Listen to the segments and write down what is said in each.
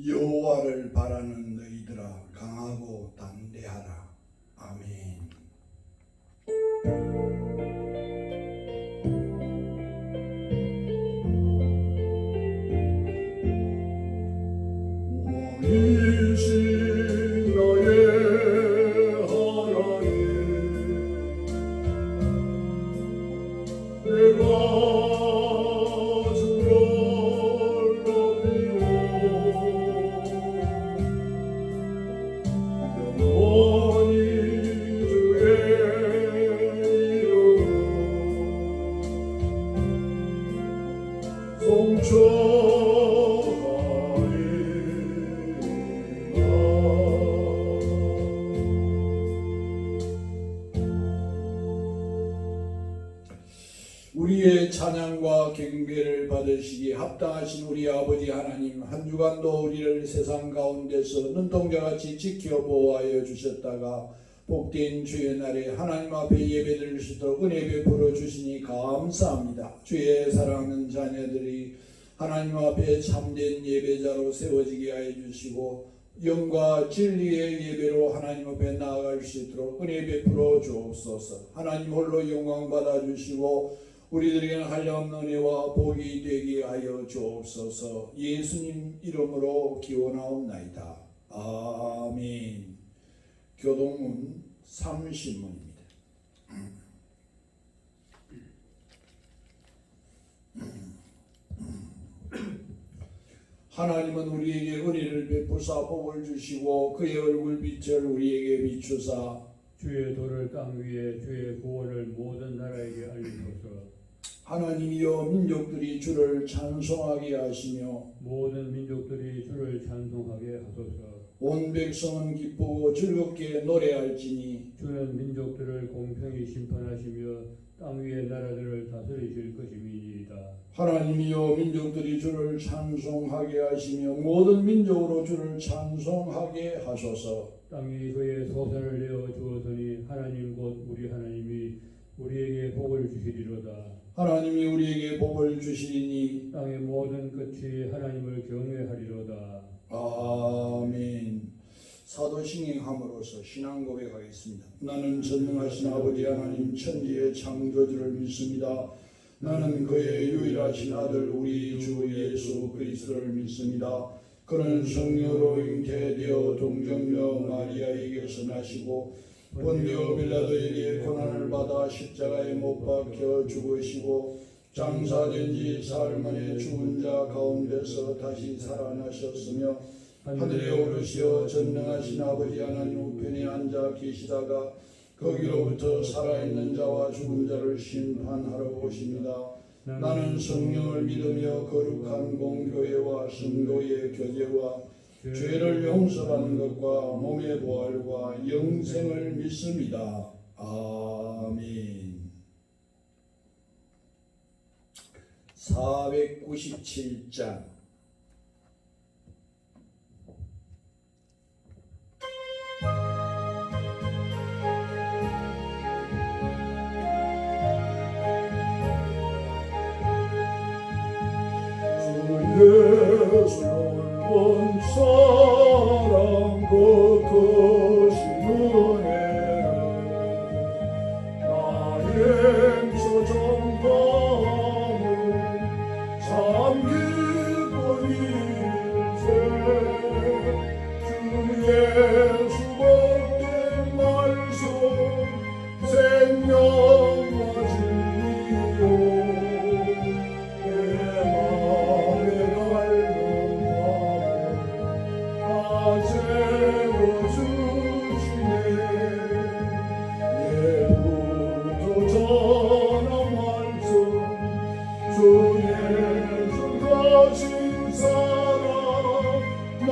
여호와를 바라는 너희들아 강하고 담대하라. 아멘. 왕이신 나의 하나님, 내가 우리의 찬양과 경배를 받으시기에 합당하신 우리 아버지 하나님, 한 주간도 우리를 세상 가운데서 눈동자같이 지켜 보호하여 주셨다가 복된 주의 날에 하나님 앞에 예배드릴 수 있도록 은혜 베풀어 주시니 감사합니다. 주의 사랑하는 자녀들이 하나님 앞에 참된 예배자로 세워지게 하여 주시고 영과 진리의 예배로 하나님 앞에 나아갈 수 있도록 은혜 베풀어 주옵소서. 하나님 홀로 영광 받아 주시고 우리들에게는 한량없는 은혜와 복이 되게 하여 주옵소서. 예수님 이름으로 기원하옵나이다. 아멘. 교동문 30문입니다. 하나님은 우리에게 은혜를 베푸사 복을 주시고 그의 얼굴빛을 우리에게 비추사 주의 도를 땅 위에 주의 구원을 모든 나라에게 알리소서. 하나님이여 민족들이 주를 찬송하게 하시며 모든 민족들이 주를 찬송하게 하소서. 온 백성은 기쁘고 즐겁게 노래할지니 주는 민족들을 공평히 심판하시며 땅 위의 나라들을 다스리실 것임이니이다. 하나님이여 민족들이 주를 찬송하게 하시며 모든 민족으로 주를 찬송하게 하소서. 땅이 그의 소산을 내어 주었으니 하나님 곧 우리 하나님이 우리에게 복을 주시리로다. 하나님이 우리에게 복을 주시리니 땅의 모든 끝이 하나님을 경외하리로다. 아멘. 사도신앙함으로써 신앙 고백하겠습니다. 나는 전능하신 아버지 하나님 천지의 창조주를 믿습니다. 나는 그의 유일하신 아들 우리 주 예수 그리스도를 믿습니다. 그는 성령으로 잉태되어 동정녀 마리아에게서 나시고 본디오 빌라도에게 고난을 받아 십자가에 못 박혀 죽으시고 장사된 지 사흘 만에 죽은 자 가운데서 다시 살아나셨으며 하늘에 오르시어 전능하신 아버지 하나님 우편에 앉아 계시다가 거기로부터 살아있는 자와 죽은 자를 심판하러 오십니다. 나는 성령을 믿으며 거룩한 공교회와 성도의 교제와 죄를 용서받는 것과 몸의 부활과 영생을 믿습니다. 아멘. 497장 예수를 사랑 그 크신 은혜 나행서 정감을 참 기쁜 일세 주 예수 복된 말씀 생명과 진리요 내 맘에 닳는 마음을 채워주시네 예부터 전한 말씀 주 예수 가신 사랑 나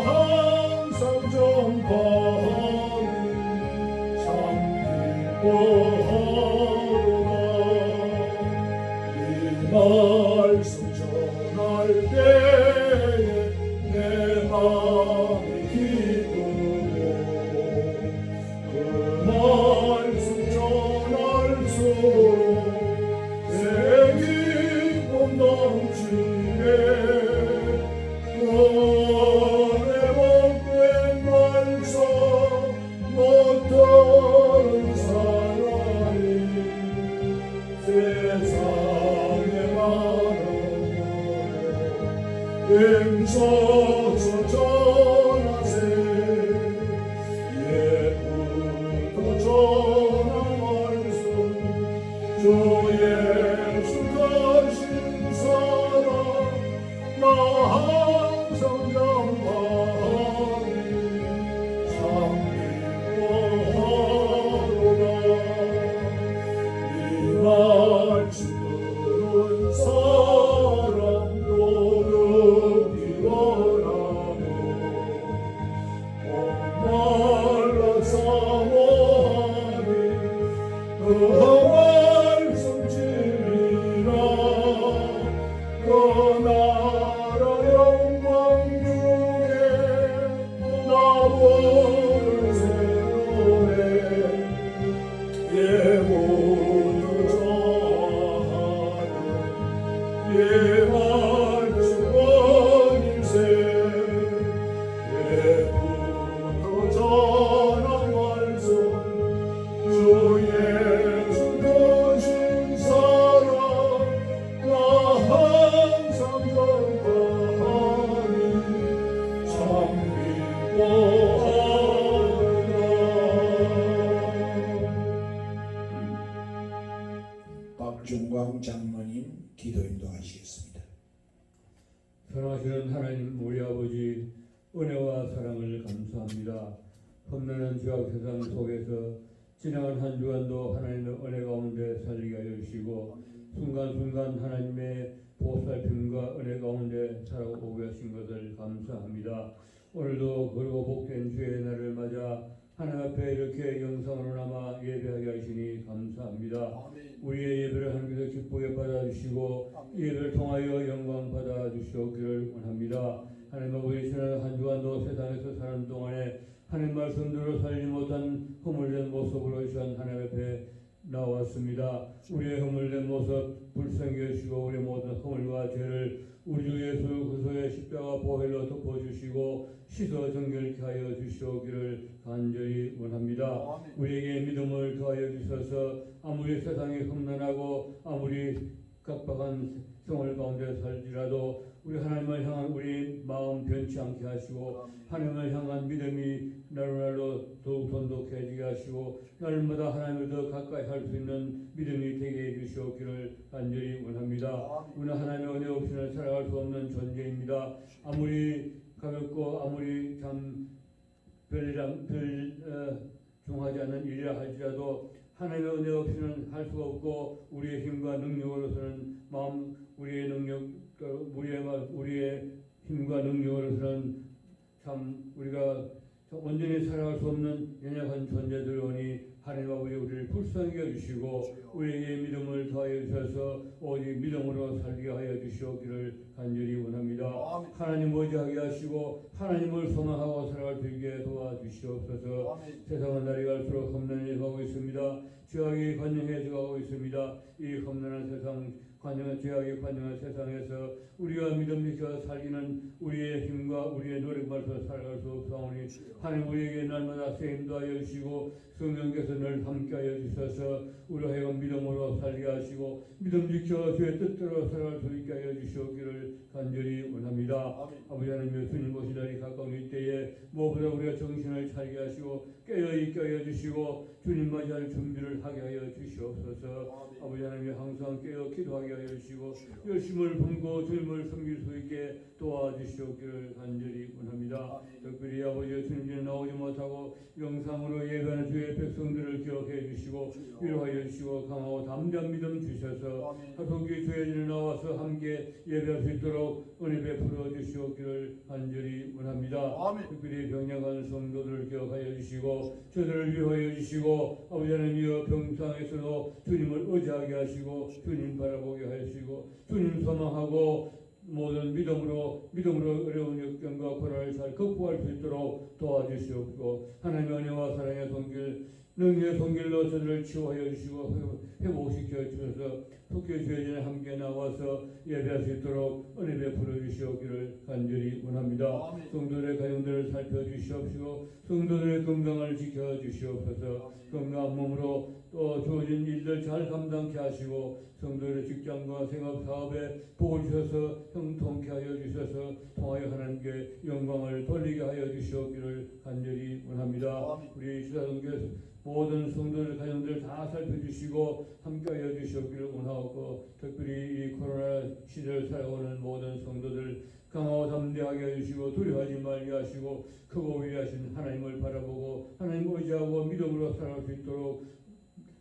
항상 전파하니 참 기뻐하도다 이 말씀 전할 때에 내 마음이 기쁘고 그 말씀 전할수록 내 기쁨 넘치네 서서 전하세 예부터 전한 말씀 주 예수 가신 사랑 나 항상 전파하리 참 기뻐하노라 이 말씀 들은 사람도 높이 원하고 목말라 사모하니 그 말씀 진리라 그 나라 영광 중에 나무를 세우네 예모두 전하는 예 말씀 원인세 예부터 전한 말씀 주 예수 되신 사랑 나 항상 전파하니 참 기뻐하노라. 박중광 장로님 기도 인도하시겠습니다. 선하시는 하나님 우리 아버지 은혜와 사랑을 감사합니다. 험난한 죄악 세상 속에서 지나간 한 주간도 하나님의 은혜 가운데 살리게 하여 주시고 순간순간 하나님의 보살핌과 은혜 가운데 살아오고 계신 것을 감사합니다. 오늘도 그리고 복된 주의 날을 맞아 하나님 앞에 이렇게 영상으로 남아 예배하게 하시니 감사합니다. 우리의 예배를 하나님께서 기쁘게 받아주시고 예배를 통하여 영광 받아주시기를 원합니다. 하나님 아버지 지난 한 주간도 세상에서 사는 동안에 하나님 말씀대로 살지 못한 허물된 모습으로 이 시간 하나님 앞에 나왔습니다. 우리의 허물된 모습 불쌍히 여시고 우리의 모든 허물과 죄를 우리 주 예수 그리스도의 십자가 보혈로 덮어주시고 씻어 정결케 하여 주시기를 간절히 원합니다. 우리에게 믿음을 더하여 주셔서 아무리 세상이 험난하고 아무리 각박한 생활 가운데 살지라도 우리 하나님을 향한 우리 마음 변치 않게 하시고 하나님을 향한 믿음이 날로 더욱 돈독해지게 하시고 날마다 하나님을 더 가까이 할 수 있는 믿음이 되게 해주시기를 간절히 원합니다. 우리는 하나님의 은혜 없이는 살아갈 수 없는 존재입니다. 아무리 가볍고 아무리 참 중하지 않는 일이라 할지라도 하나님의 은혜 없이는 할 수가 없고 우리의 힘과 능력으로서는 우리의 힘과 능력으로서는 참 우리가 온전히 살아갈 수 없는 연약한 존재들이오니 하나님 아버지 우리를 불쌍히 여주시고 우리에게 믿음을 더하여 주셔서 오직 믿음으로 살게 하여 주시기를 간절히 원합니다. 하나님 의지하게 하시고 하나님을 소망하고 살아갈 수 있게 도와주시옵소서. 세상은 날이 갈수록 험난해 가고 있습니다. 죄악이 관영해 가고 있습니다. 이 험난한 세상 죄악이 관영한 세상에서 우리가 믿음 지켜 살기는 우리의 힘과 우리의 노력만으로 살아갈 수 없사오니 하나님 우리에게 날마다 쓰임도 하여 주시고 성령께서 늘 함께하여 주셔서 우리 하여금 믿음으로 살게 하시고 믿음 지켜 주의 뜻대로 살아갈 수 있게 하여 주시기를 간절히 원합니다. 아버지 하나님 주님 오실 날이 가까운 이때에 무엇보다 우리가 정신을 차리게 하시고 깨어있게 하여 주시고 주님 맞이할 준비를 하게 하여 주시옵소서. 아버지 하나님 항상 깨어 기도하게 하여 주시고 열심을 품고 주님을 섬길 수 있게 도와주시옵기를 간절히 원합니다. 특별히 아버지 주님께는 나오지 못하고 영상으로 예배하는 주의 백성들을 기억해 주시고 위로하여 주시고 강하고 담대한 믿음 주셔서 하속기 주의 전에 나와서 함께 예배할 수 있도록 은혜 베풀어 주시옵기를 간절히 원합니다. 특별히 병약한 성도들을 기억하여 주시고 저들을 위로하여 주시고 아버지 하나님이여 병상에서도 주님을 의지하게 하시고 주님 바라보게 하시고 주님 소망하고 모든 믿음으로 어려운 역경과 고난을 잘 극복할 수 있도록 도와주시옵고 하나님의 은혜와 사랑의 손길 능력의 손길로 저들을 치유하여 주시고 회복시켜 주셔서 속죄 주의 전에 함께 나와서 예배할 수 있도록 은혜 베풀어 주시옵기를 간절히 원합니다. 아멘. 성도들의 가정들을 살펴주시옵시고 성도들의 건강을 지켜주시옵소서. 건강한 몸으로 또 주어진 일들 잘 감당케 하시고 성도들의 직장과 생업 사업에 복을 주셔서 형통케 하여 주셔서 통하여 하나님께 영광을 돌리게 하여 주시옵기를 간절히 원합니다. 우리 시사동교회 모든 성도들 가정들 다 살펴주시고 함께하여 주시옵기를 원하고 특별히 이 코로나 시대를 살아오는 모든 성도들 강하고 담대하게 해주시고 두려워하지 말게 하시고 크고 위대하신 하나님을 바라보고 하나님 의지하고 믿음으로 살아갈 수 있도록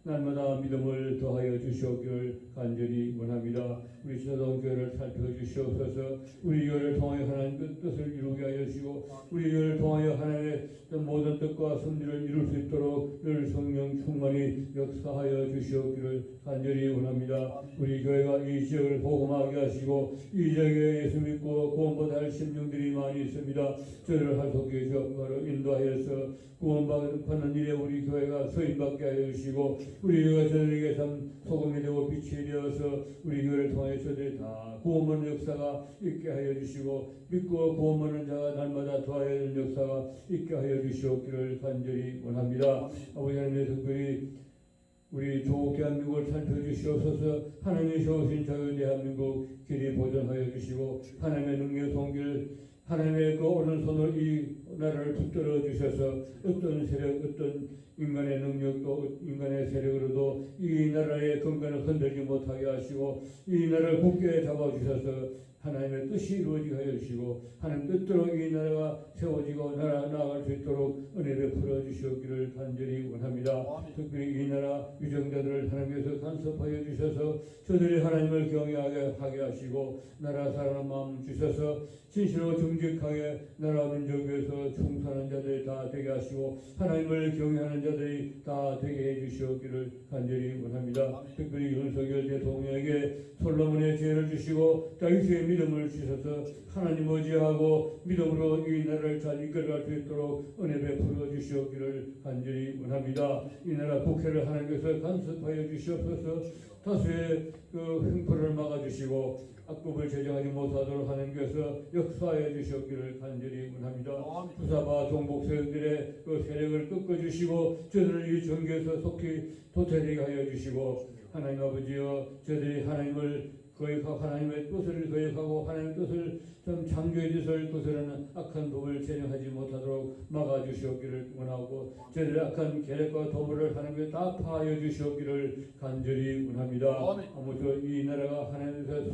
날마다 믿음을 더하여 주시옵기를 간절히 원합니다. 우리 시사동교회를 살펴주시옵소서. 우리 교회를 통하여 하나님의 뜻을 이루게 하여 주시고 우리 교회를 통하여 하나님의 모든 뜻과 선지를 이룰 수 있도록 늘 성령 충만히 역사하여 주시옵기를 간절히 원합니다. 우리 교회가 이 지역을 복음하게 하시고 이 지역에 예수 믿고 구원받아 할 심령들이 많이 있습니다. 저를 하속해 주옵기로 인도하여서 구원받는 일에 우리 교회가 서임받게 하여 주시고 우리 교회가 저들에게 참 소금이 되고 빛이 되어서 우리 교회를 통해 저들이 다 구원받는 역사가 있게 하여 주시고 믿고 구원받는 자가 날마다 더하여 되는 역사가 있게 하여 주시옵기를 간절히 원합니다. 아버지 하나님의 특별히 우리 조 대한민국을 살펴주시옵소서. 하나님이 세우신 자유 대한민국 길이 보존하여 주시고 하나님의 능력 성길 하나님의 그 오른손으로 이 나라를 붙들어 주셔서 어떤 세력 어떤 인간의 능력도 인간의 세력으로도 이 나라의 건강을 흔들지 못하게 하시고 이 나라를 굳게 잡아주셔서 하나님의 뜻이 이루어지게 하여 주시고 하나님 뜻대로 이 나라가 세워지고 나아갈 수 있도록 은혜 베풀어 주시옵기를 간절히 원합니다. 특별히 이 나라 유정자들을 하나님께서 간섭하여 주셔서 저들이 하나님을 경외하게 하게 하시고 나라 사랑하는 마음 주셔서 진실로 정직하게 나라 민족 위해서 충성하는 자들이 다 되게 하시고 하나님을 경외하는 자들이 다 되게 해 주시옵기를 간절히 원합니다. 특별히 윤석열 대통령에게 솔로몬의 지혜를 주시고 다윗의 믿음을 주셔서 하나님 의지하고 믿음으로 이 나라를 잘 이끌어갈 수 있도록 은혜 베풀어 주시옵기를 간절히 원합니다. 이 나라 국회를 하나님께서 간섭하여 주시옵소서. 다수의 그 횡포를 막아주시고 악법을 제정하지 못하도록 하나님께서 역사하여 주시옵기를 간절히 원합니다. 부사바 종북 세력들의 그 세력을 꺾어주시고 저들을 이 정계에서 속히 도태되게 하여 주시고 하나님 아버지여 저들이 하나님을 거역하고 하나님의 뜻을 거역하고 하나님의 뜻을 좀 창조의 뜻을 거스르는 악한 법을 제정하지 못하도록 막아주시옵기를 원하고 저들의 악한 계략과 도모를 하나님께 다 파하여 주시옵기를 간절히 원합니다. 아무쪼 이 나라가 하나님께서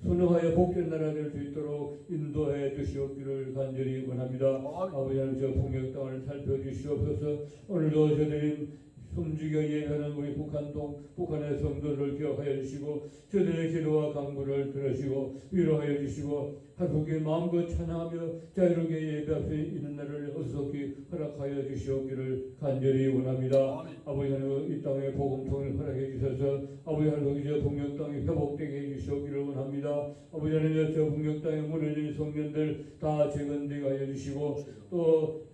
순응하여 복된 나라 될 수 있도록 인도해 주시옵기를 간절히 원합니다. 아버지 하나님 저 북녘 땅을 살펴주시옵소서. 오늘도 저들이 숨죽여 예배하는 우리 북한의 성도들을 기억하여 주시고 저들의 기도와 간구를 들으시고 위로하여 주시고 하루속히 마음껏 찬양하며 자유롭게 예배할 수 있는 날을 어수속히 허락하여 주시옵기를 간절히 원합니다. 아버지 하나님 이 땅의 복음통을 허락해 주셔서 아버지 하나님 저 북녘 땅이 회복되게 해 주시옵기를 원합니다. 아버지 하나님 저 북녘 땅에 무너진 성년들 다 재건되게 하여 주시고 또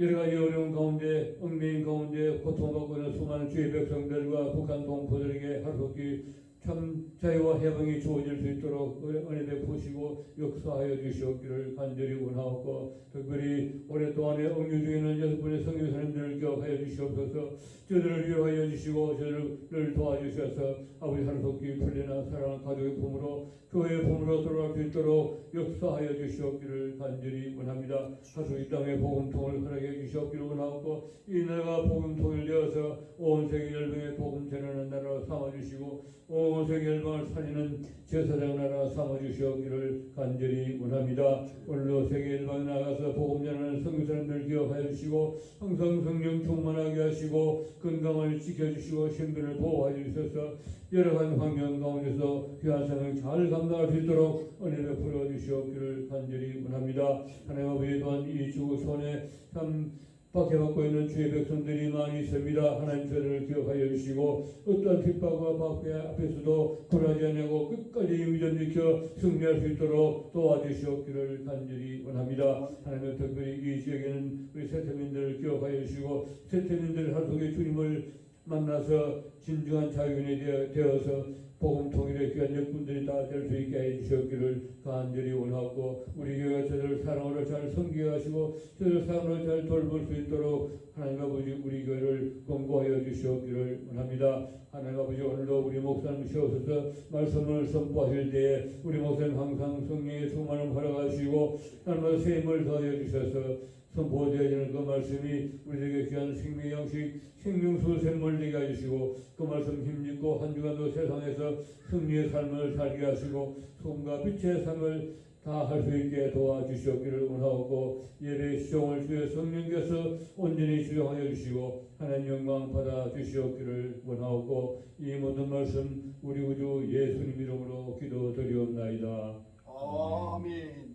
여러 가지 어려운 가운데 얽매인 가운데 고통받고 있는 수많은 주의 백성들과 북한 동포들에게 하루속히 참 자유와 해방이 주어질 수 있도록 은혜 베푸시고 역사하여 주시옵기를 간절히 원하옵고 특별히 오랫동안에 억류 중에는 6분의 선교사님들을 기억하여 주시옵소서. 저들을 위로하여 주시고 저들을 도와주셔서 아버지 하루속히 풀려나 사랑하는 가족의 품으로 교회의 품으로 돌아갈 수 있도록 역사하여 주시옵기를 간절히 원합니다. 하루 이 땅의 복음통을 허락해 주시옵기를 원하옵고 이 나라가 복음통을 되어서 온 세계 열방의 복음 전하는 나라로 삼아주시고 온 세계 열방을 살리는 제사장 나라 삼아주시옵기를 간절히 원합니다. 오늘도 세계 열방에 나가서 복음 전하는 선교사님들 기억하여 주시고 항상 성령 충만하게 하시고 건강을 지켜주시고 신변을 보호하여 주셔서 여러 가지 환경 가운데서 귀한 생을 잘 감당할 수 있도록 은혜 베풀어 주시옵기를 간절히 원합니다. 하나님 아버지 또한 이 주손에 참 박해받고 있는 주의 백성들이 많이 있습니다. 하나님 저들을 기억하여 주시고 어떠한 핍박과 박해 앞에서도 굴하지 않고 끝까지 믿음 지켜 승리할 수 있도록 도와주시옵기를 간절히 원합니다. 하나님 특별히 이 지역에는 우리 세태민들을 기억하여 주시고 세태민들 하루속에 주님을 만나서 진정한 자유인이 되어서 복음 통일의 귀한 역분들이 다 될 수 있게 해주셨기를 간절히 원하고 우리 교회가 저들 사랑으로 잘 섬기게 하시고 저들 사랑으로 잘 돌볼 수 있도록 하나님 아버지 우리 교회를 공부하여 주시옵기를 원합니다. 하나님 아버지 오늘도 우리 목사님 세우셔서 말씀을 선포하실 때에 우리 목사님 항상 성령의 충만을 허락하시고 하나님의 세임을 더하여 주셔서 선포되어지는 그 말씀이 우리에게 귀한 생명 양식 생명수 샘물 되게 해주시고 그 말씀 힘입고 한 주간도 세상에서 승리의 삶을 살게 하시고 소금과 빛의 삶을 다 할 수 있게 도와주시옵기를 원하옵고 예배 시종을 주의 성령께서 온전히 주장하여 주시고 하나님 영광 받아 주시옵기를 원하옵고 이 모든 말씀 우리 구주 예수님 이름으로 기도드리옵나이다. 아멘.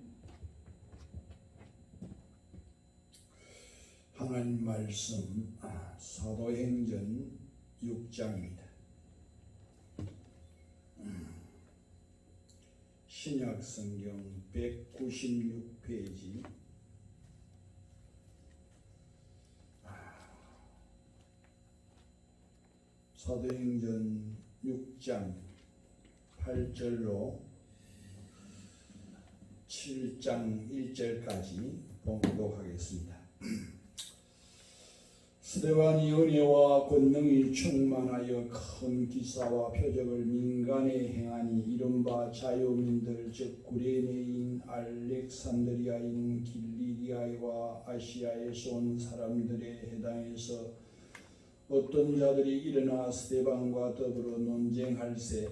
하나님 말씀 사도행전 6장입니다. 신약성경 196페이지 사도행전 6장 8절로 7장 1절까지 봉독하겠습니다. 스데반이 은혜와 권능이 충만하여 큰 기사와 표적을 민간에 행하니 이른바 자유민들 즉 구레네인 알렉산드리아인 길리기아와 아시아에서 온 사람들에 해당해서 어떤 자들이 일어나 스데반과 더불어 논쟁할세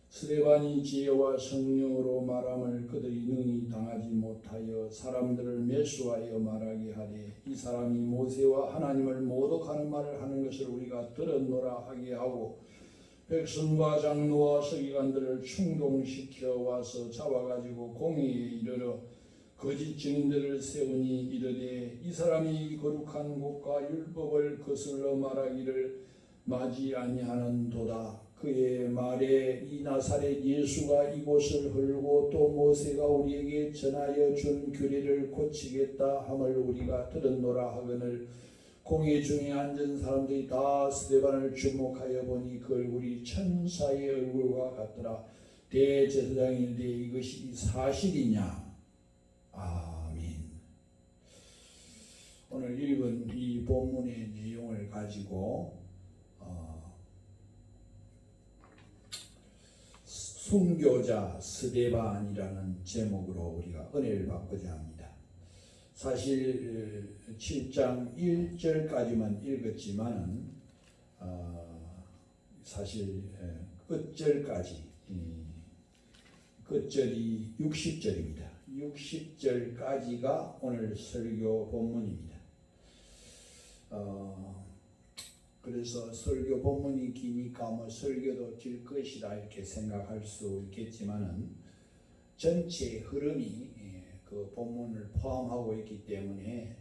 스데반이 지혜와 성령으로 말함을 그들이 능히 당하지 못하여 사람들을 매수하여 말하게 하되 이 사람이 모세와 하나님을 모독하는 말을 하는 것을 우리가 들었노라 하게 하고 백성과 장로와 서기관들을 충동시켜 와서 잡아가지고 공의에 이르러 거짓 증인들을 세우니 이르되 이 사람이 거룩한 곳과 율법을 거슬러 말하기를 마지 아니하는도다. 그의 말에 이 나사렛 예수가 이곳을 헐고 또 모세가 우리에게 전하여 준 규례를 고치겠다 함을 우리가 들었노라 하거늘 공회 중에 앉은 사람들이 다 스데반을 주목하여 보니 그 얼굴이 천사의 얼굴과 같더라. 대제사장인데 이것이 사실이냐? 아멘. 오늘 읽은 이 본문의 내용을 가지고 순교자 스데반이라는 제목으로 우리가 은혜를 받고자 합니다. 사실 7장 1절까지만 읽었지만 사실 끝절까지 끝절이 60절입니다. 60절까지가 오늘 설교 본문입니다. 그래서 설교 본문이 기니까 뭐 설교도 길 것이다 이렇게 생각할 수 있겠지만은 전체 흐름이 그 본문을 포함하고 있기 때문에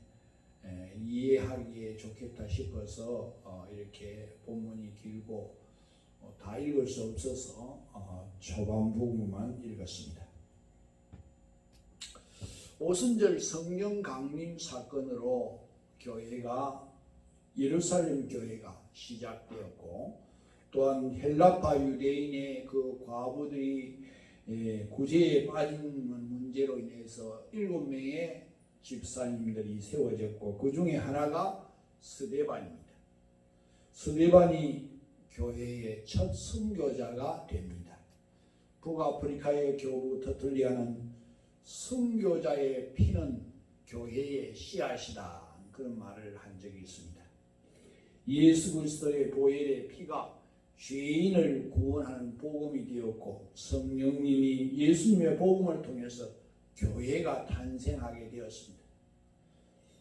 이해하기에 좋겠다 싶어서 이렇게 본문이 길고 다 읽을 수 없어서 초반 부분만 읽었습니다. 오순절 성령 강림 사건으로 교회가 예루살렘 교회가 시작되었고 또한 헬라파 유대인의 그 과부들이 구제에 빠진 문제로 인해서 7명의 집사님들이 세워졌고 그 중에 하나가 스데반입니다. 스데반이 교회의 첫 순교자가 됩니다. 북아프리카의 교부 터틀리아는 순교자의 피는 교회의 씨앗이다 그런 말을 한 적이 있습니다. 예수 그리스도의 보혈의 피가 죄인을 구원하는 복음이 되었고 성령님이 예수님의 복음을 통해서 교회가 탄생하게 되었습니다.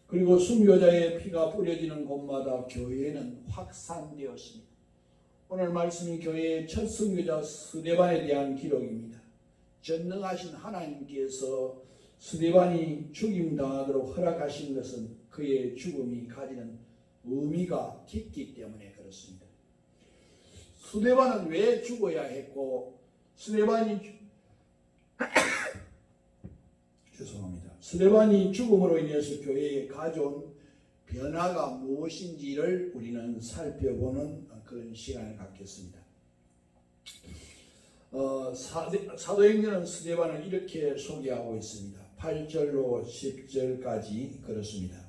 그리고 순교자의 피가 뿌려지는 곳마다 교회는 확산되었습니다. 오늘 말씀이 교회의 첫 순교자 스데반에 대한 기록입니다. 전능하신 하나님께서 스데반이 죽임당하도록 허락하신 것은 그의 죽음이 가지는 의미가 깊기 때문에 그렇습니다. 스데반은 왜 죽어야 했고 스데반이 죄송합니다. 스데반이 죽음으로 인해서 교회에 가져온 변화가 무엇인지를 우리는 살펴보는 그런 시간을 갖겠습니다. 사도행전은 스데반을 이렇게 소개하고 있습니다. 8절로 10절까지 그렇습니다.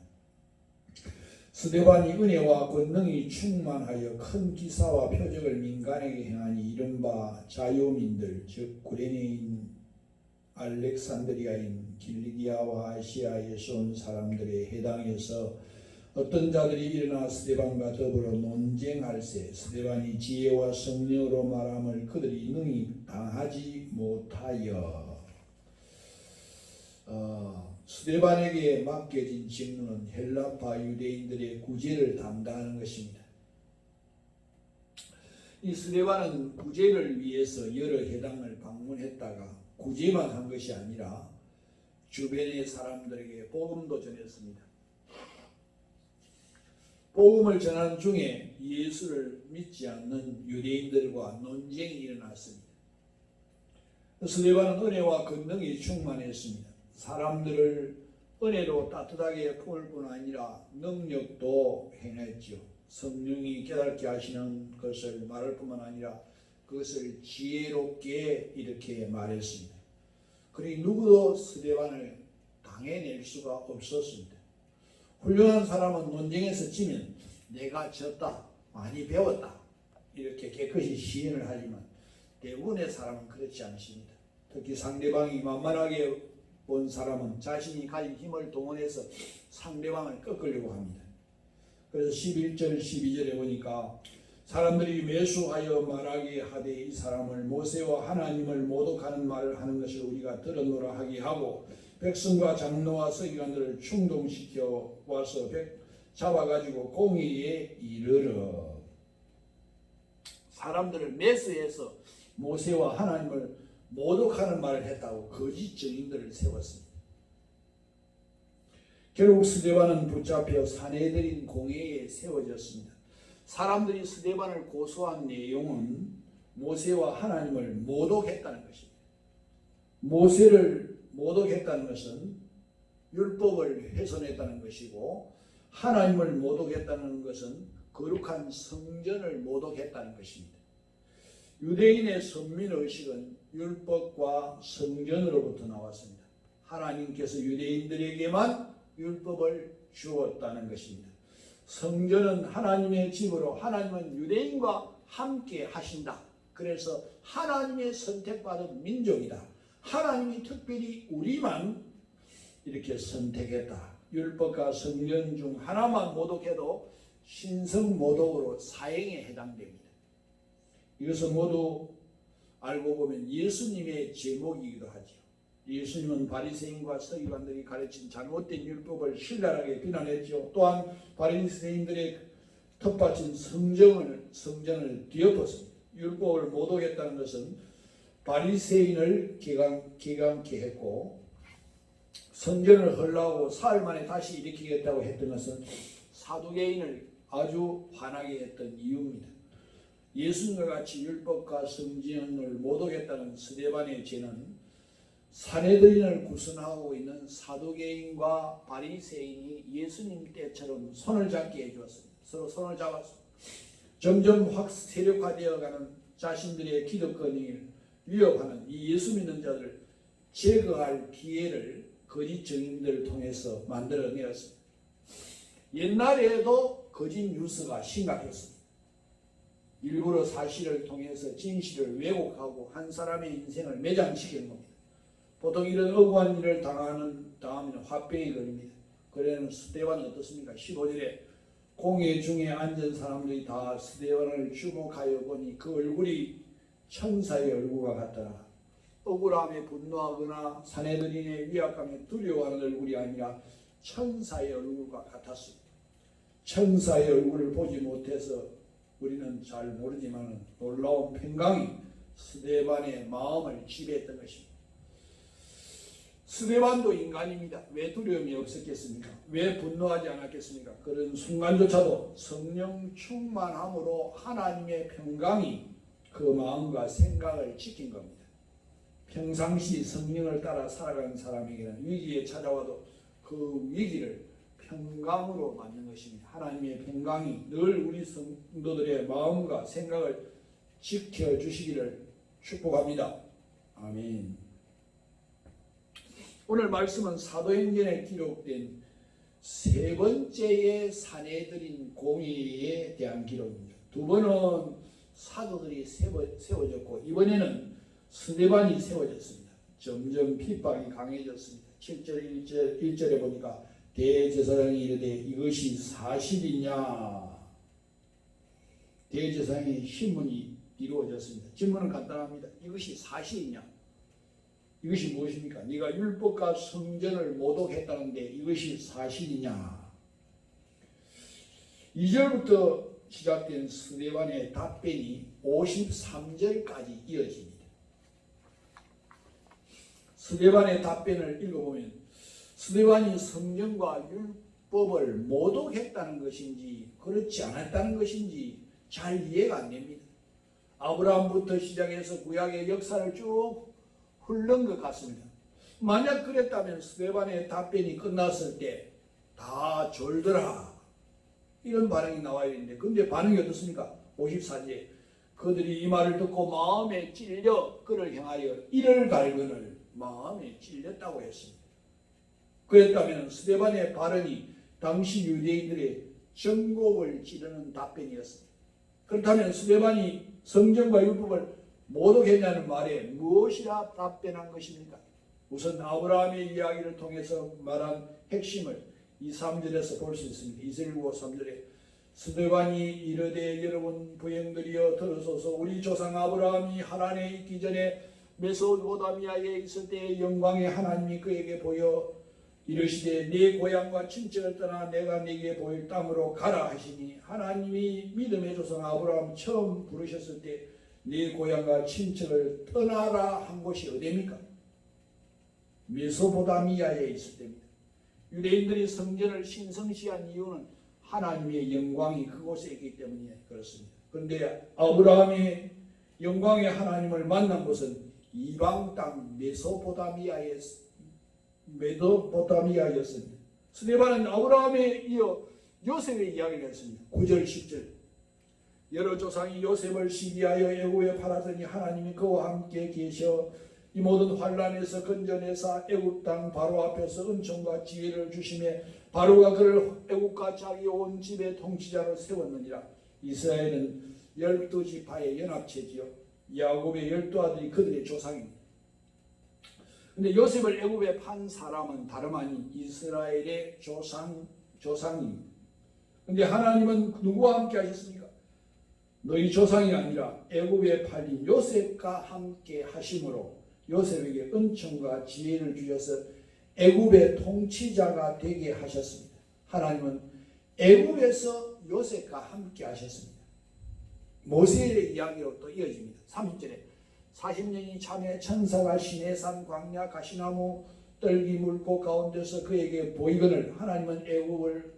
스데반이 은혜와 권능이 충만하여 큰 기사와 표적을 민간에게 행하니 이른바 자유민들 즉 구레네인 알렉산드리아인 길리기아와 아시아에서 온 사람들에 해당해서 어떤 자들이 일어나 스데반과 더불어 논쟁할세 스데반이 지혜와 성령으로 말함을 그들이 능히 당하지 못하여 스데반에게 맡겨진 직무는 헬라파 유대인들의 구제를 담당하는 것입니다. 이 스데반은 구제를 위해서 여러 회당을 방문했다가 구제만 한 것이 아니라 주변의 사람들에게 복음도 전했습니다. 복음을 전하는 중에 예수를 믿지 않는 유대인들과 논쟁이 일어났습니다. 스데반은 은혜와 권능이 충만했습니다. 사람들을 은혜로 따뜻하게 품을 뿐 아니라 능력도 행했죠. 성령이 깨닫게 하시는 것을 말할 뿐만 아니라 그것을 지혜롭게 이렇게 말했습니다. 그러니 누구도 스데반을 당해낼 수가 없었습니다. 훌륭한 사람은 논쟁에서 지면 내가 졌다, 많이 배웠다 이렇게 깨끗이 시인을 하지만 대부분의 사람은 그렇지 않습니다. 특히 상대방이 만만하게 본 사람은 자신이 가진 힘을 동원해서 상대방을 꺾으려고 합니다. 그래서 11절 12절에 보니까 사람들이 매수하여 말하게 하되 이 사람을 모세와 하나님을 모독하는 말을 하는 것을 우리가 들었노라 하게 하고 백성과 장로와 서기관들을 충동시켜 와서 잡아가지고 공의에 이르러 사람들을 매수해서 모세와 하나님을 모독하는 말을 했다고 거짓 증인들을 세웠습니다. 결국 스데반은 붙잡혀 사내들인 공회에 세워졌습니다. 사람들이 스데반을 고소한 내용은 모세와 하나님을 모독했다는 것입니다. 모세를 모독했다는 것은 율법을 훼손했다는 것이고 하나님을 모독했다는 것은 거룩한 성전을 모독했다는 것입니다. 유대인의 선민의식은 율법과 성전으로부터 나왔습니다. 하나님께서 유대인들에게만 율법을 주었다는 것입니다. 성전은 하나님의 집으로 하나님은 유대인과 함께 하신다. 그래서 하나님의 선택받은 민족이다. 하나님이 특별히 우리만 이렇게 선택했다. 율법과 성전 중 하나만 모독해도 신성 모독으로 사형에 해당됩니다. 이것은 모두 알고 보면 예수님의 제목이기도 하죠. 예수님은 바리새인과 서기관들이 가르친 잘못된 율법을 신랄하게 비난했죠. 또한 바리새인들의 텃밭인 성전을 뒤엎었습니다. 율법을 모독했다는 것은 바리새인을 개강케 했고 성전을 헐라고 사흘 만에 다시 일으키겠다고 했던 것은 사두개인을 아주 화나게 했던 이유입니다. 예수님과 같이 율법과 성전을 모독했다는 스데반의 죄는 사내들인을 구성하고 있는 사두개인과 바리새인이 예수님 때처럼 손을 잡게 해주었습니다. 서로 손을 잡아서 점점 세력화되어가는 자신들의 기득권을 위협하는 이 예수 믿는 자들을 제거할 기회를 거짓 증인들을 통해서 만들어내었습니다. 옛날에도 거짓 뉴스가 심각했습니다. 일부러 사실을 통해서 진실을 왜곡하고 한 사람의 인생을 매장시키는 겁니다. 보통 이런 억울한 일을 당하면 화병이 걸립니다. 그래는 스데반은 어떻습니까? 15절에 공회 중에 앉은 사람들이 다 스데반을 주목하여 보니 그 얼굴이 천사의 얼굴과 같더라. 억울함에 분노하거나 사내들인의 위압감에 두려워하는 얼굴이 아니라 천사의 얼굴과 같았습니다. 천사의 얼굴을 보지 못해서 우리는 잘 모르지만 놀라운 평강이 스데반의 마음을 지배했던 것입니다. 스데반도 인간입니다. 왜 두려움이 없었겠습니까? 왜 분노하지 않았겠습니까? 그런 순간조차도 성령 충만함으로 하나님의 평강이 그 마음과 생각을 지킨 겁니다. 평상시 성령을 따라 살아가는 사람에게는 위기에 찾아와도 그 위기를 평강으로 맞는 것입니다. 하나님의 평강이 늘 우리 성도들의 마음과 생각을 지켜주시기를 축복합니다. 아멘. 오늘 말씀은 사도행전에 기록된 세 번째의 사내들인 공의에 대한 기록입니다. 두 번은 사도들이 세워졌고 이번에는 스데반이 세워졌습니다. 점점 핍박이 강해졌습니다. 7절 1절에 보니까 대제사장이 이르되 이것이 사실이냐. 대제사장의 신문이 이루어졌습니다. 질문은 간단합니다. 이것이 사실이냐? 이것이 무엇입니까? 네가 율법과 성전을 모독했다는데 이것이 사실이냐? 2절부터 시작된 스데반의 답변이 53절까지 이어집니다. 스데반의 답변을 읽어보면 스데반이 성전과 율법을 모독했다는 것인지 그렇지 않았다는 것인지 잘 이해가 안 됩니다. 아브라함부터 시작해서 구약의 역사를 쭉 흘른 것 같습니다. 만약 그랬다면 스데반의 답변이 끝났을 때 다 졸더라 이런 반응이 나와야 되는데 근데 반응이 어떻습니까? 54절 그들이 이 말을 듣고 마음에 찔려 그를 향하여 이를 갈근을 마음에 찔렸다고 했습니다. 그랬다면 스데반의 발언이 당시 유대인들의 정곡을 찌르는 답변이었습니다. 그렇다면 스데반이 성전과 율법을 모독했냐는 말에 무엇이라 답변한 것입니까? 우선 아브라함의 이야기를 통해서 말한 핵심을 2, 3절에서 볼 수 있습니다. 2절 5, 3절에 스데반이 이르되 여러분 부형들이여 들으소서 우리 조상 아브라함이 하란에 있기 전에 메소포타미아에 있을 때 영광의 하나님이 그에게 보여 이르시되 네 고향과 친척을 떠나 내가 네게 보일 땅으로 가라 하시니 하나님이 믿음의 조상 아브라함 처음 부르셨을 때 네 고향과 친척을 떠나라 한 곳이 어디입니까? 메소포타미아에 있을 때입니다. 유대인들이 성전을 신성시한 이유는 하나님의 영광이 그곳에 있기 때문에 그렇습니다. 그런데 아브라함이 영광의 하나님을 만난 곳은 이방 땅 메소포타미아였습니다. 스데반은 아브라함에 이어 요셉의 이야기를 했습니다. 9절 10절 여러 조상이 요셉을 시기하여 애굽에 팔았더니 하나님이 그와 함께 계셔 이 모든 환란에서 건져내사 애굽 땅 바로 앞에서 은총과 지혜를 주심에 바로가 그를 애굽과 자기 온 집의 통치자로 세웠느니라. 이스라엘은 12지파의 연합체지요 야곱의 12아들이 그들의 조상입니다. 근데 요셉을 애굽에 판 사람은 다름 아닌 이스라엘의 조상입니다. 근데 하나님은 누구와 함께 하셨습니까? 너희 조상이 아니라 애굽에 팔린 요셉과 함께 하심으로 요셉에게 은총과 지혜를 주셔서 애굽의 통치자가 되게 하셨습니다. 하나님은 애굽에서 요셉과 함께 하셨습니다. 모세의 이야기로 또 이어집니다. 30절에 40년이 참에 천사가 시내산 광야 가시나무 떨기 물고 가운데서 그에게 보이거늘 하나님은 애굽을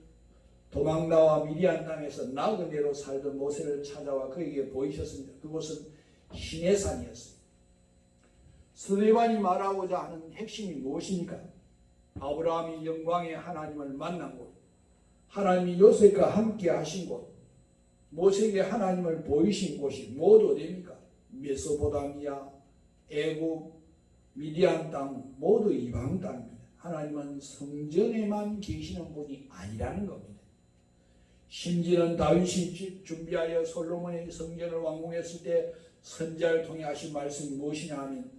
도망나와 미디안 땅에서 나그네로 살던 모세를 찾아와 그에게 보이셨습니다. 그곳은 시내산이었습니다. 스데반이 말하고자 하는 핵심이 무엇입니까? 아브라함이 영광의 하나님을 만난 곳, 하나님이 요셉과 함께 하신 곳, 모세에게 하나님을 보이신 곳이 모두 어디입니까? 메소포타미아, 애굽, 미디안 땅 모두 이방 땅입니다. 하나님은 성전에만 계시는 분이 아니라는 겁니다. 심지어는 다윗이 준비하여 솔로몬의 성전을 완공했을 때 선지자를 통해 하신 말씀이 무엇이냐 하면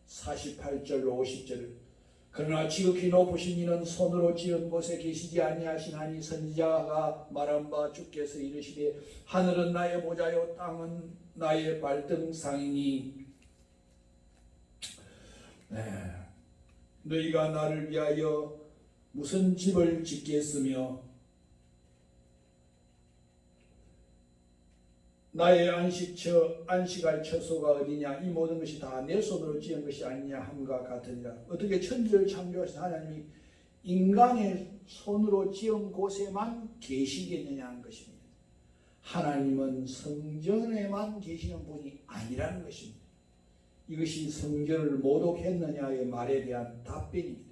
48절로 50절 그러나 지극히 높으신 이는 손으로 지은 곳에 계시지 아니하시나니 선지자가 말한 바 주께서 이르시되 하늘은 나의 보좌요 땅은 나의 발등상이니 너희가 나를 위하여 무슨 집을 짓겠으며 나의 안식할 처소가 어디냐 이 모든 것이 다 내 손으로 지은 것이 아니냐 함과 같으니라. 어떻게 천지를 창조하신 하나님이 인간의 손으로 지은 곳에만 계시겠느냐 하는 것입니다. 하나님은 성전에만 계시는 분이 아니라는 것입니다. 이것이 성전을 모독했느냐의 말에 대한 답변입니다.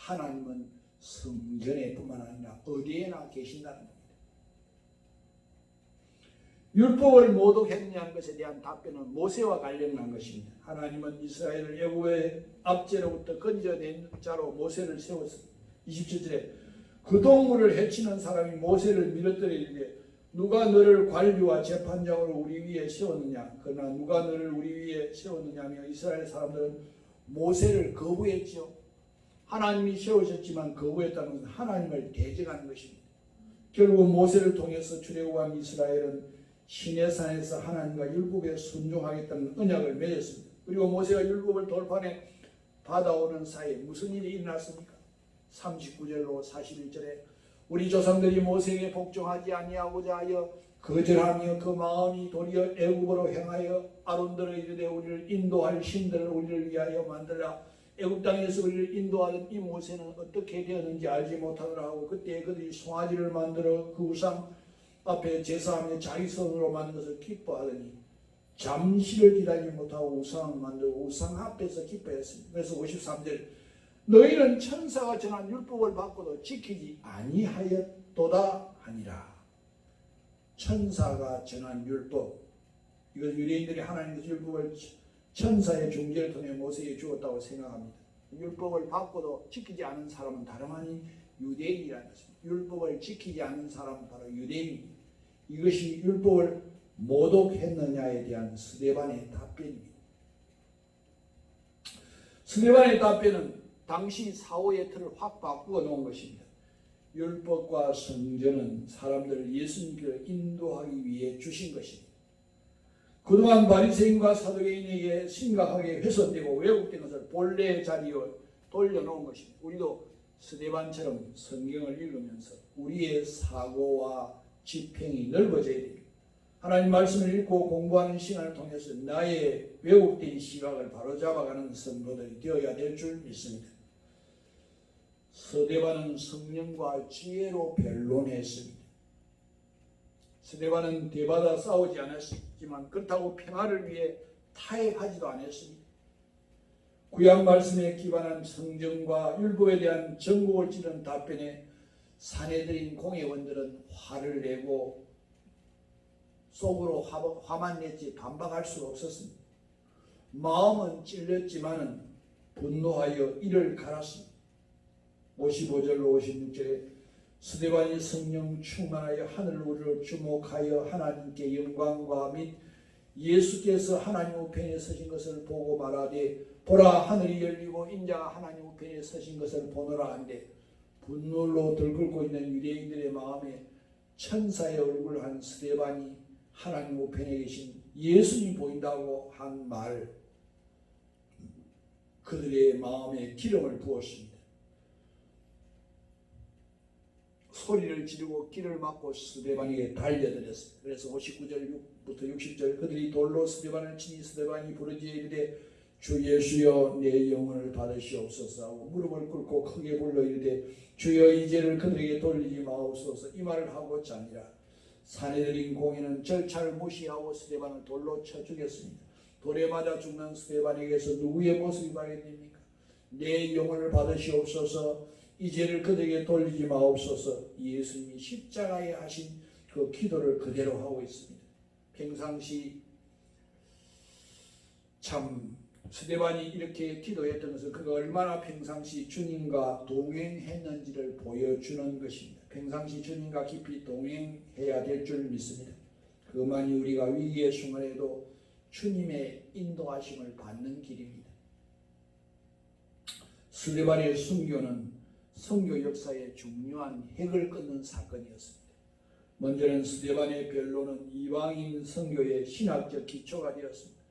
하나님은 성전에 뿐만 아니라 어디에나 계신다는 겁니다. 율법을 모독했느냐는 것에 대한 답변은 모세와 관련한 것입니다. 하나님은 이스라엘을 애굽의 압제로부터 건져낸 자로 모세를 세웠습니다. 27절에 그 동물을 해치는 사람이 모세를 밀어뜨리되 누가 너를 관리와 재판장으로 우리 위에 세웠느냐. 그러나 누가 너를 우리 위에 세웠느냐며 이스라엘 사람들은 모세를 거부했지요. 하나님이 세우셨지만 거부했다는 것은 하나님을 대적하는 것입니다. 결국 모세를 통해서 출애굽한 이스라엘은 시내산에서 하나님과 율법에 순종하겠다는 언약을 맺었습니다. 그리고 모세가 율법을 돌판에 받아오는 사이에 무슨 일이 일어났습니까? 39절로 41절에 우리 조상들이 모세에게 복종하지 아니하고자 하여 거절하며 그 마음이 도리어 애굽으로 행하여 아론들을 이르되 우리를 인도할 신들을 우리를 위하여 만들라. 애굽 땅에서 우리를 인도하던 이 모세는 어떻게 되었는지 알지 못하더라 하고 그때 그들이 송아지를 만들어 그 우상 앞에 제사하며 자기 손으로 만든 것을 기뻐하더니 잠시를 기다리지 못하고 우상을 만들고 우상 앞에서 기뻐했습니다. 그래서 53절 너희는 천사가 전한 율법을 받고도 지키지 아니하였도다 하니라. 천사가 전한 율법, 이건 유대인들이 하나님의 율법을 천사의 중재를 통해 모세에게 주었다고 생각합니다. 율법을 받고도 지키지 않은 사람은 다름 아닌 유대인이라는 것입니다. 율법을 지키지 않은 사람은 바로 유대인입니다. 이것이 율법을 모독했느냐에 대한 스데반의 답변입니다. 스데반의 답변은 당시 사후의 틀을 확 바꾸어 놓은 것입니다. 율법과 성전은 사람들을 예수님께로 인도하기 위해 주신 것입니다. 그동안 바리새인과 사두개인에게 심각하게 훼손되고 왜곡된 것을 본래의 자리로 돌려놓은 것입니다. 우리도 스데반처럼 성경을 읽으면서 우리의 사고와 지평이 넓어져야 됩니다. 하나님 말씀을 읽고 공부하는 시간을 통해서 나의 왜곡된 시각을 바로잡아가는 성도들이 되어야 될 줄 믿습니다. 스데반은 성령과 지혜로 변론했습니다. 스데반은 대받아 싸우지 않았지만 그렇다고 평화를 위해 타협하지도 않았습니다. 구약 말씀에 기반한 성경과 율법에 대한 전국을 찌른 답변에 사내들인 공회원들은 화를 내고 속으로 화만 냈지 반박할 수가 없었습니다. 마음은 찔렸지만은 분노하여 이를 갈았습니다. 55절로 56절에 스데반이 성령 충만하여 하늘로 주목하여 하나님께 영광과 및 예수께서 하나님 우편에 서신 것을 보고 말하되 보라 하늘이 열리고 인자가 하나님 우편에 서신 것을 보노라 한데 분노로 들끓고 있는 유대인들의 마음에 천사의 얼굴을 한 스데반이 하나님 우편에 계신 예수님 보인다고 한 말, 그들의 마음에 기름을 부었습니다. 소리를 지르고 길을 막고 스데반에게 달려들었습니다. 그래서 59절부터 60절 그들이 돌로 스데반을 치니 스데반이 부르짖어 이르되 주 예수여 내 영혼을 받으시옵소서 하고 무릎을 꿇고 크게 불러 이르되 주여 이 죄를 그들에게 돌리지 마옵소서 이 말을 하고자 아니라 사내들인 공회는 절차를 무시하고 스데반을 돌로 쳐 죽였습니다. 돌에 맞아 죽는 스데반에게서 누구의 모습이 발견됩니까? 내 영혼을 받으시옵소서 이 죄를 그들에게 돌리지 마옵소서. 예수님이 십자가에 하신 그 기도를 그대로 하고 있습니다. 평상시 참 스데반이 이렇게 기도했던 것은 그가 얼마나 평상시 주님과 동행했는지를 보여주는 것입니다. 평상시 주님과 깊이 동행해야 될 줄 믿습니다. 그만이 우리가 위기의 순간에도 주님의 인도하심을 받는 길입니다. 스데반의 순교는 선교 역사의 중요한 핵을 끊는 사건이었습니다. 먼저는 스데반의 변론은 이방인 선교의 신학적 기초가 되었습니다.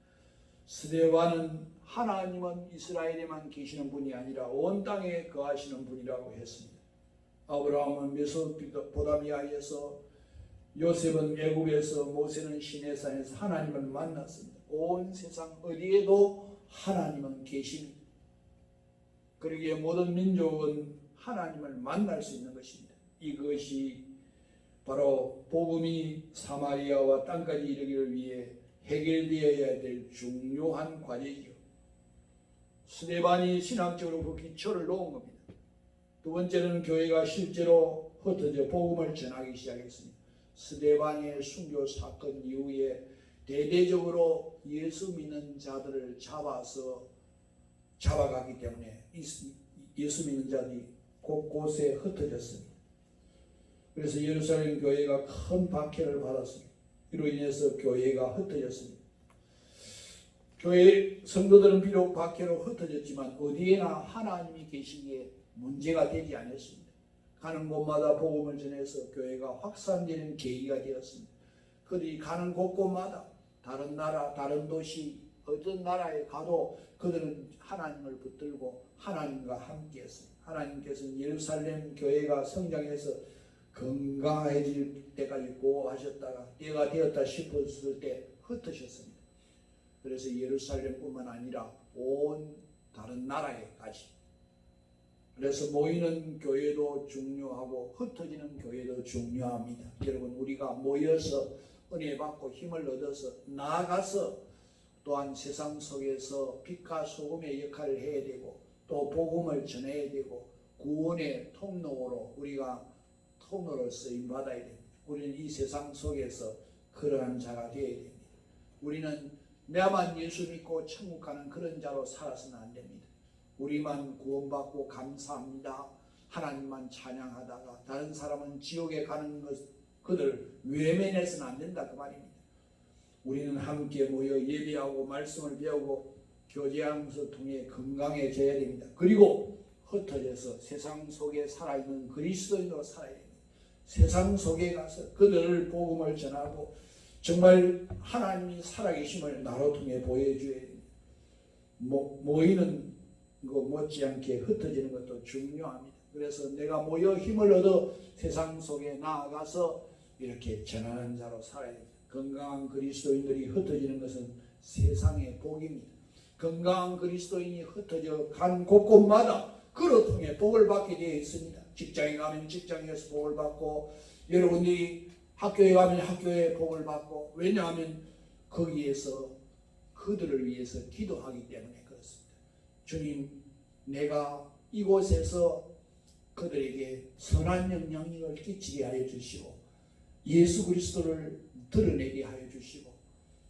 스데반은 하나님은 이스라엘에만 계시는 분이 아니라 온 땅에 거하시는 분이라고 했습니다. 아브라함은 메소포타미아에서, 요셉은 애굽에서, 모세는 시내산에서 하나님을 만났습니다. 온 세상 어디에도 하나님은 계십니다. 그러기에 모든 민족은 하나님을 만날 수 있는 것입니다. 이것이 바로 복음이 사마리아와 땅까지 이르기를 위해 해결되어야 될 중요한 과제이죠. 스데반이 신학적으로 그 기초를 놓은 겁니다. 두 번째는 교회가 실제로 흩어져 복음을 전하기 시작했습니다. 스데반의 순교 사건 이후에 대대적으로 예수 믿는 자들을 잡아가기 때문에 예수 믿는 자들이 곳곳에 흩어졌습니다. 그래서 예루살렘 교회가 큰 박해를 받았습니다. 이로 인해서 교회가 흩어졌습니다. 교회 성도들은 비록 박해로 흩어졌지만 어디에나 하나님이 계시기에 문제가 되지 않았습니다. 가는 곳마다 복음을 전해서 교회가 확산되는 계기가 되었습니다. 그들이 가는 곳곳마다 다른 나라, 다른 도시, 어떤 나라에 가도 그들은 하나님을 붙들고 하나님과 함께했습니다. 하나님께서는 예루살렘 교회가 성장해서 건강해질 때까지 보호하셨다가 때가 되었다 싶었을 때 흩으셨습니다. 그래서 예루살렘뿐만 아니라 온 다른 나라에까지. 그래서 모이는 교회도 중요하고 흩어지는 교회도 중요합니다. 여러분, 우리가 모여서 은혜 받고 힘을 얻어서 나아가서 또한 세상 속에서 빛과 소금의 역할을 해야 되고 또 복음을 전해야 되고 구원의 통로로 우리가 통로로 쓰임 받아야 됩니다. 우리는 이 세상 속에서 그러한 자가 되어야 됩니다. 우리는 내만 예수 믿고 천국 가는 그런 자로 살아서는 안 됩니다. 우리만 구원받고 감사합니다, 하나님만 찬양하다가 다른 사람은 지옥에 가는 것 그들 외면해서는 안 된다 그 말입니다. 우리는 함께 모여 예배하고 말씀을 배우고 교제하면서 통해 건강해져야 됩니다. 그리고 흩어져서 세상 속에 살아있는 그리스도인으로 살아야 됩니다. 세상 속에 가서 그들을 복음을 전하고 정말 하나님이 살아계심을 나로 통해 보여줘야 됩니다. 모이는 거 못지않게 흩어지는 것도 중요합니다. 그래서 내가 모여 힘을 얻어 세상 속에 나아가서 이렇게 전하는 자로 살아야 됩니다. 건강한 그리스도인들이 흩어지는 것은 세상의 복입니다. 건강한 그리스도인이 흩어져 간 곳곳마다 그로 통해 복을 받게 되어 있습니다. 직장에 가면 직장에서 복을 받고 여러분들이 학교에 가면 학교에 복을 받고, 왜냐하면 거기에서 그들을 위해서 기도하기 때문에 그렇습니다. 주님, 내가 이곳에서 그들에게 선한 영향력을 끼치게 하여 주시고 예수 그리스도를 드러내게 하여 주시고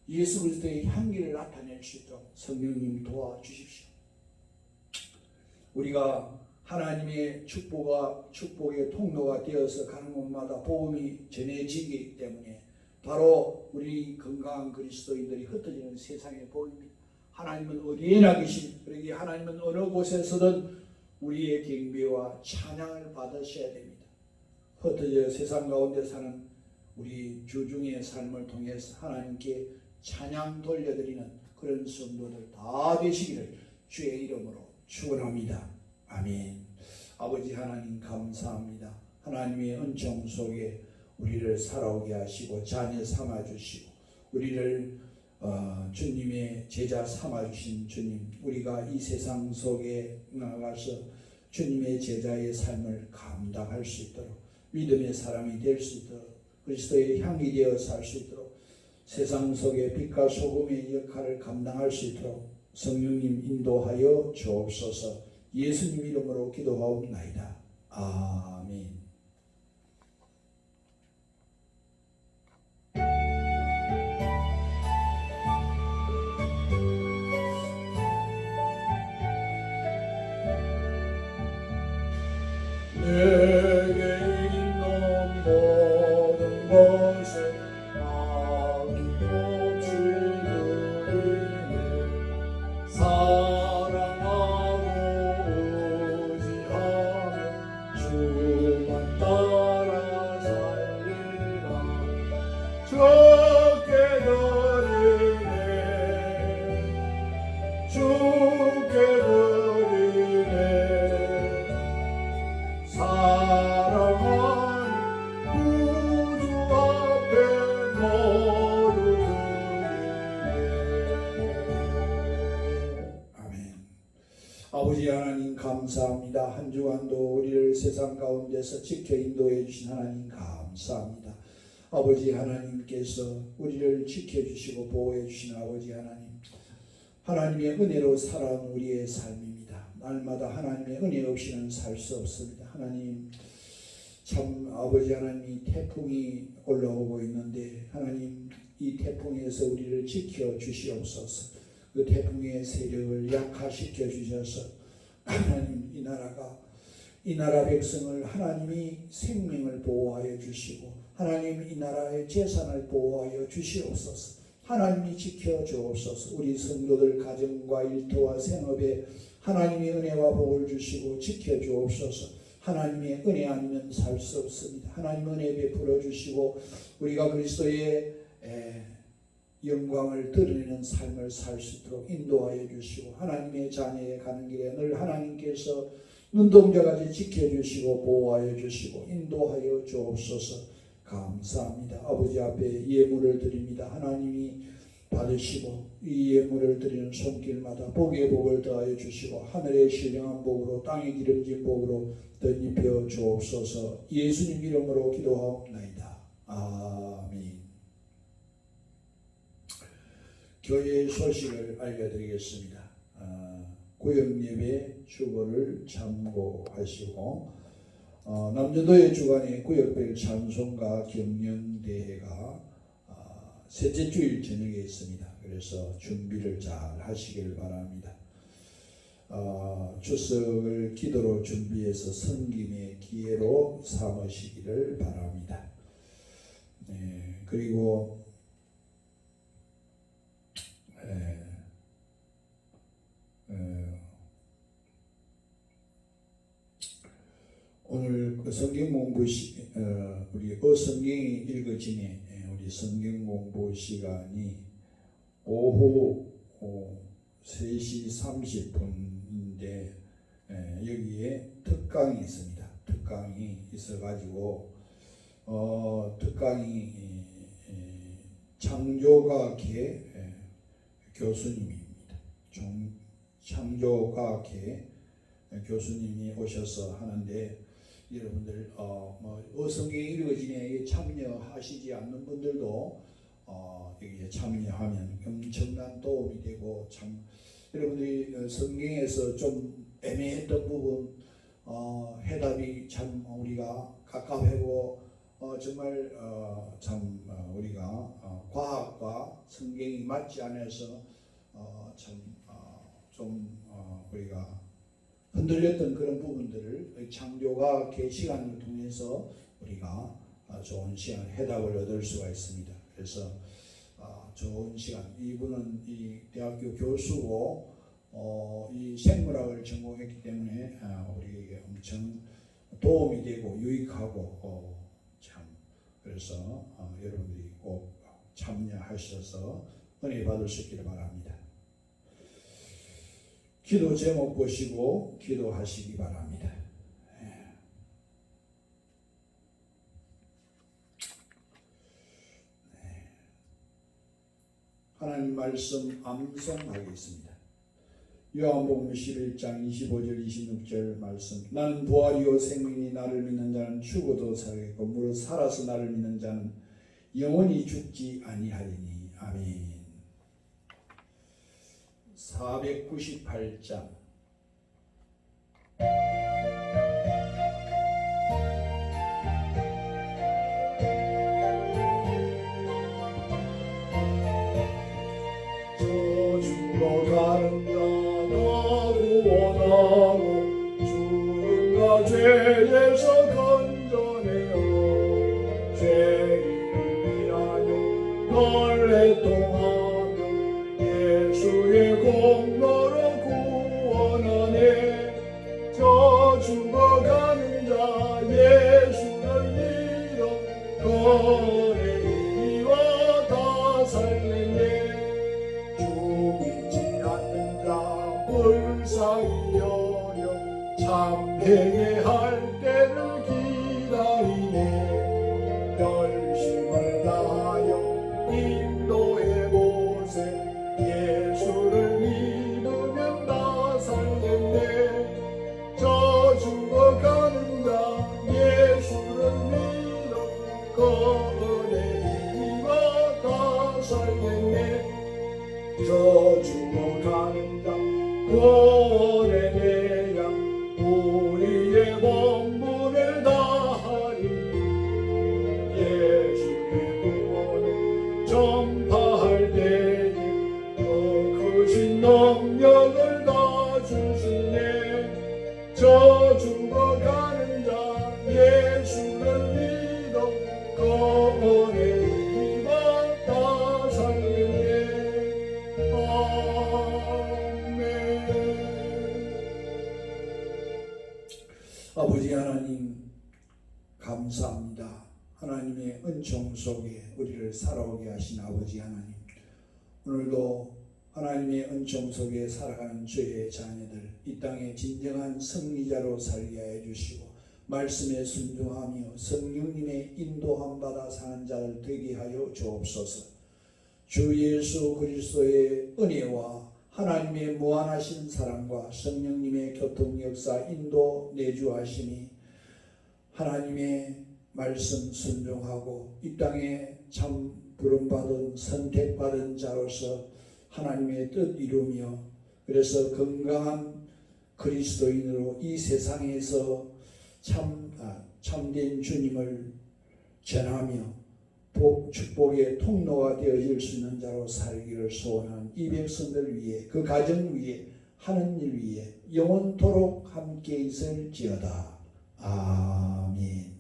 예수 그리스도의 향기를 나타낼 수 있도록 성령님 도와주십시오. 우리가 하나님의 축복의 통로가 되어서 가는 곳마다 복음이 전해지기 때문에 바로 우리 건강한 그리스도인들이 흩어지는 세상의 복입니다. 하나님은 어디에나 계신, 그러기 하나님은 어느 곳에서든 우리의 경배와 찬양을 받으셔야 됩니다. 흩어져 세상 가운데 사는 우리 주중의 삶을 통해서 하나님께 찬양 돌려드리는 그런 성도들 다 되시기를 주의 이름으로 축원합니다. 아멘. 아버지 하나님 감사합니다. 하나님의 은총 속에 우리를 살아오게 하시고 자녀 삼아주시고 우리를 주님의 제자 삼아주신 주님, 우리가 이 세상 속에 나가서 주님의 제자의 삶을 감당할 수 있도록 믿음의 사람이 될 수 있도록 그리스도의 향이 되어 살 수 있도록 세상 속에 빛과 소금의 역할을 감당할 수 있도록 성령님 인도하여 주옵소서. 예수님 이름으로 기도하옵나이다. 아멘. 내게 있는 모든 것을 아낌없이 드리네. 사랑하고 의지하며 주만 따라 살리라. 주께 드리네. 주께 드리네. 사랑하는 구주 앞에 모두 드리네. 아멘. 아버지 하나님 감사합니다. 한 주간도 우리를 세상 가운데서 지켜 인도해 주신 하나님 감사합니다. 아버지 하나님께서 우리를 지켜주시고 보호해 주신 아버지 하나님, 하나님의 은혜로 살아온 우리의 삶입니다. 날마다 하나님의 은혜 없이는 살 수 없습니다. 하나님, 참 아버지 하나님이 태풍이 올라오고 있는데 하나님, 이 태풍에서 우리를 지켜 주시옵소서. 그 태풍의 세력을 약화시켜 주셔서 하나님, 이 나라 백성을 하나님이 생명을 보호하여 주시고 하나님, 이 나라의 재산을 보호하여 주시옵소서. 하나님이 지켜 주옵소서. 우리 성도들 가정과 일터와 생업에 하나님의 은혜와 복을 주시고 지켜 주옵소서. 하나님의 은혜 아니면 살 수 없습니다. 하나님 은혜 베풀어 주시고 우리가 그리스도의 영광을 드러내는 삶을 살 수 있도록 인도하여 주시고 하나님의 자녀에 가는 길에 늘 하나님께서 눈동자같이 지켜주시고 보호하여 주시고 인도하여 주옵소서. 감사합니다. 아버지 앞에 예물을 드립니다. 하나님이 받으시고 이 예물을 드리는 손길마다 복의 복을 더하여 주시고 하늘의 신령한 복으로 땅의 기름진 복으로 덧입혀 주옵소서. 예수님 이름으로 기도하옵나이다. 아멘. 교회의 소식을 알려드리겠습니다. 구역예배 주보를 참고하시고 남전도의 주간의 구역별 찬송가 경연대회가 셋째 주일 저녁에 있습니다. 그래서 준비를 잘 하시길 바랍니다. 추석을 기도로 준비해서 섬김의 기회로 삼으시기를 바랍니다. 그리고 오늘 그 성경 공부 우리 성경이 읽어지니 우리 성경 공부 시간이 오후 3시 30분인데 여기에 특강이 있습니다. 특강이 있어가지고 특강이 창조과학회 교수님입니다. 창조과학회 교수님이 오셔서 하는데 여러분들 성경이 읽어지네 참여하시지 않는 분들도 여기에 참여하면 엄청난 도움이 되고 참 여러분들이 성경에서 좀 애매했던 부분 해답이 참 우리가 가깝고 정말 참 우리가 과학과 성경이 맞지 않아서 참 좀 우리가 흔들렸던 그런 부분들을 창조과학의 시간을 통해서 우리가 좋은 시간 해답을 얻을 수가 있습니다. 그래서 좋은 시간, 이분은 이 대학교 교수고 이 생물학을 전공했기 때문에 우리에게 엄청 도움이 되고 유익하고 참 그래서 여러분들이 꼭 참여하셔서 은혜 받을 수 있기를 바랍니다. 기도 제목 보시고 기도하시기 바랍니다. 하나님 말씀 암송하겠습니다. 요한복음 11장 25절 26절 말씀. 나는 부활이요 생명이 나를 믿는 자는 죽어도 살겠고 무릇 살아서 나를 믿는 자는 영원히 죽지 아니하리니. 아멘. 498장 저주로 가는 자 나 구원하고 죽음과 죄에서 건져내어 죄인을 위하여 널 애통하며 예수의 공로로 구원하네. 저 죽어가는 자 예수를 믿어 거의 이와 다 살리네. 죽이지 않는 자 불쌍히 여겨 참 회개할 때를 기다리네. 열심을 다하여 인도해 보세. 예수를 믿으면 다 살겠네. 저 죽어가는 자 예수를 믿어 그 은혜 힘입어 다 살겠네. 저 죽어가는 자 구원의 대양 우리의 본분을 다하리. 예수의 구원을 전파할 때에 더 크신 능력을 다 주시네. 저 죽어가는 자 예수를 믿어 구원의 힘받다 살겠네. 아멘. 아버지 하나님 감사합니다. 하나님의 은총 속에 우리를 살아오게 하신 아버지 하나님, 오늘도 하나님의 은총 속에 살아가는 죄의 자녀들 이 땅의 진정한 승리자로 살게 해 주시고 말씀에 순종하며 성령님의 인도함 받아 사는 자들 되게 하여 주옵소서. 주 예수 그리스도의 은혜와 하나님의 무한하신 사랑과 성령님의 교통 역사 인도 내주하심이 하나님의 말씀 순종하고 이 땅에 참 부름받은 선택받은 자로서 하나님의 뜻 이루며 그래서 건강한 그리스도인으로 이 세상에서 참된 주님을 전하며 축복의 통로가 되어질 수 있는 자로 살기를 소원하는 이 백성들 위해 그 가정 위해 하는 일 위해 영원토록 함께 있을지어다. 아멘.